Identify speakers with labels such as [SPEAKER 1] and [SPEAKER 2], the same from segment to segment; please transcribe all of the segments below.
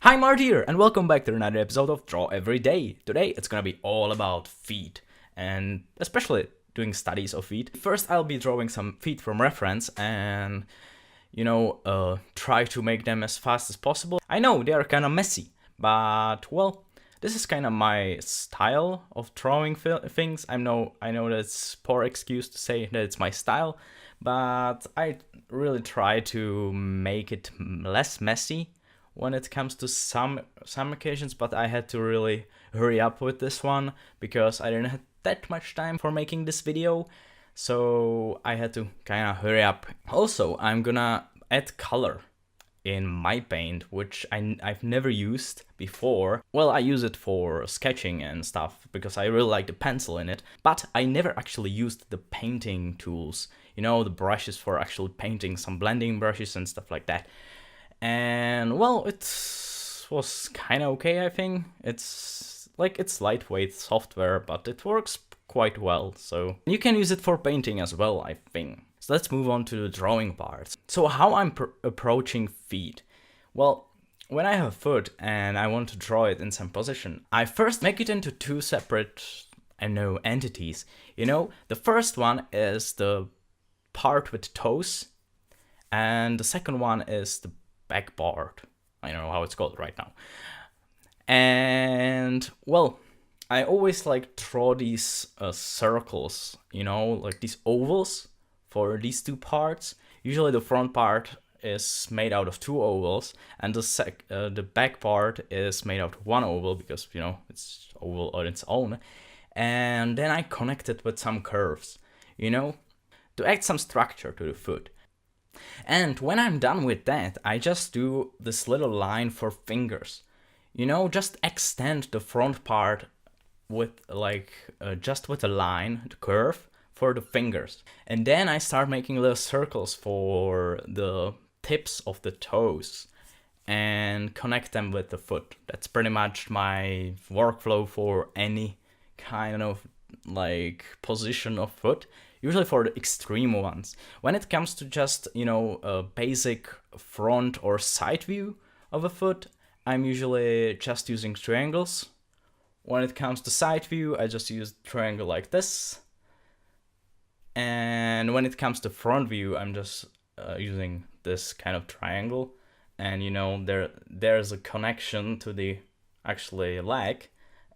[SPEAKER 1] Hi, Mart here, and welcome back to another episode of Draw Every Day. Today it's gonna be all about feet, and especially doing studies of feet. First, I'll be drawing some feet from reference and, try to make them as fast as possible. I know they are kind of messy, but well, this is kind of my style of drawing things. I know that's poor excuse to say that it's my style, but I really try to make it less messy when it comes to some occasions, but I had to really hurry up with this one because I didn't have that much time for making this video, so I had to kind of hurry up. Also, I'm gonna add color in MyPaint, which I've never used before. Well, I use it for sketching and stuff because I really like the pencil in it, but I never actually used the painting tools, the brushes for actually painting, some blending brushes and stuff like that. And well, it was kind of okay, I think. It's lightweight software, but it works quite well, so you can use it for painting as well, I think. So let's move on to the drawing part. So how I'm approaching feet. Well, when I have a foot and I want to draw it in some position, I first make it into two separate, entities. The first one is the part with toes, and the second one is the back part. I don't know how it's called right now. And well, I always draw these circles, like these ovals for these two parts. Usually the front part is made out of two ovals, and the back part is made out of one oval because it's oval on its own. And then I connect it with some curves, to add some structure to the foot. And when I'm done with that, I just do this little line for fingers. Just extend the front part with just with a line, the curve for the fingers. And then I start making little circles for the tips of the toes and connect them with the foot. That's pretty much my workflow for any kind of position of foot. Usually for the extreme ones. When it comes to just, a basic front or side view of a foot, I'm usually just using triangles. When it comes to side view, I just use triangle like this. And when it comes to front view, I'm just using this kind of triangle. And, there's a connection to the actually leg.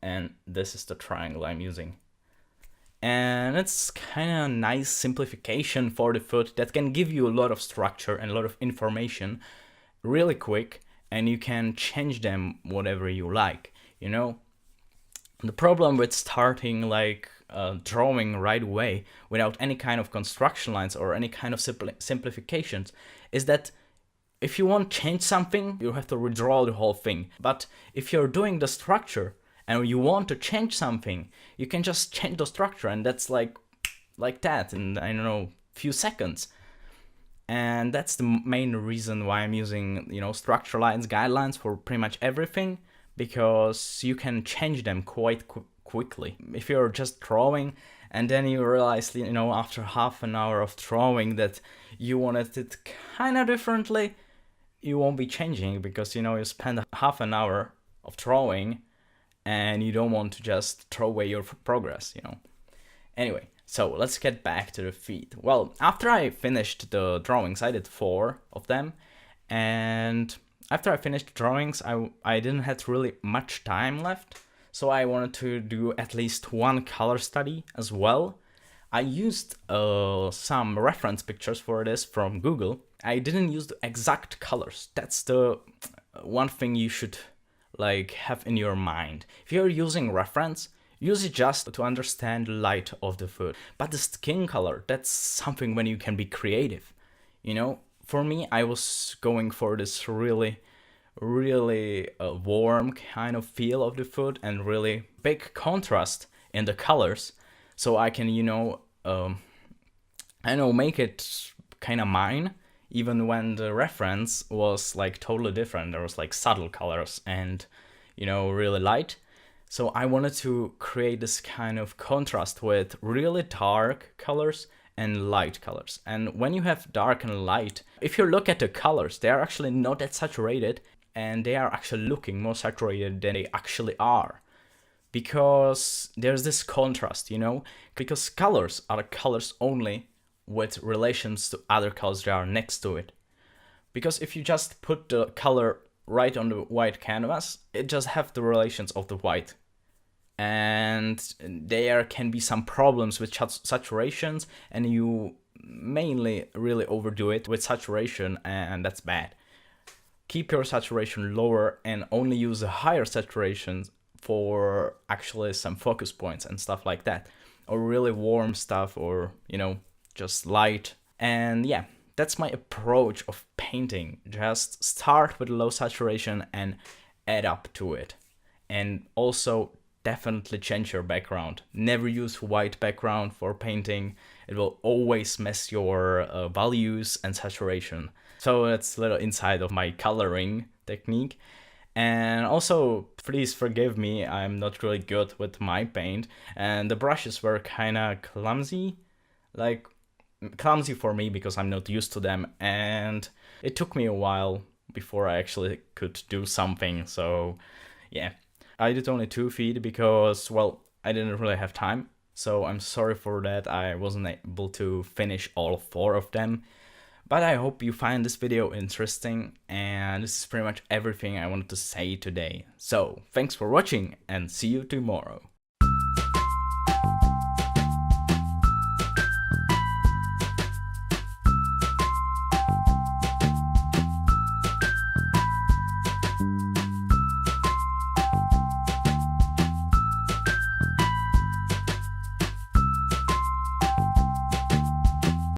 [SPEAKER 1] And this is the triangle I'm using. And it's kind of a nice simplification for the foot that can give you a lot of structure and a lot of information really quick, and you can change them whatever you like, The problem with starting drawing right away without any kind of construction lines or any kind of simplifications is that if you want to change something, you have to redraw the whole thing. But if you're doing the structure and you want to change something, you can just change the structure, and that's like that in, few seconds. And that's the main reason why I'm using, structure lines, guidelines for pretty much everything, because you can change them quite quickly. If you're just drawing and then you realize, after half an hour of drawing that you wanted it kind of differently, you won't be changing because, you spend half an hour of drawing and you don't want to just throw away your progress, Anyway, so let's get back to the feet. Well, after I finished the drawings, I did 4 of them, and after I finished the drawings, I didn't have really much time left, so I wanted to do at least one color study as well. I used some reference pictures for this from Google. I didn't use the exact colors. That's the one thing you should have in your mind. If you're using reference, use it just to understand the light of the foot. But the skin color, that's something when you can be creative. For me, I was going for this really warm kind of feel of the foot and really big contrast in the colors, so I can make it kind of mine, even when the reference was totally different. There was subtle colors and really light. So I wanted to create this kind of contrast with really dark colors and light colors. And when you have dark and light, if you look at the colors, they are actually not that saturated. and they are actually looking more saturated than they actually are. Because there's this contrast, you know, because colors are colors only with relations to other colors that are next to it. Because if you just put the color right on the white canvas, it just have the relations of the white. And there can be some problems with saturations, and you mainly really overdo it with saturation, and that's bad. Keep your saturation lower and only use the higher saturations for actually some focus points and stuff like that, or really warm stuff, or you know, just light. And yeah, that's my approach of painting. Just start with low saturation and add up to it. And also definitely change your background. Never use white background for painting. It will always mess your values and saturation. So that's a little insight of my coloring technique. And also, please forgive me, I'm not really good with MyPaint, and the brushes were kinda clumsy. Like, clumsy for me because I'm not used to them, and it took me a while before I actually could do something. So yeah, I did only 2 feet because, well, I didn't really have time. So I'm sorry for that, I wasn't able to finish all 4 of them. But I hope you find this video interesting, and this is pretty much everything I wanted to say today. So thanks for watching, and see you tomorrow.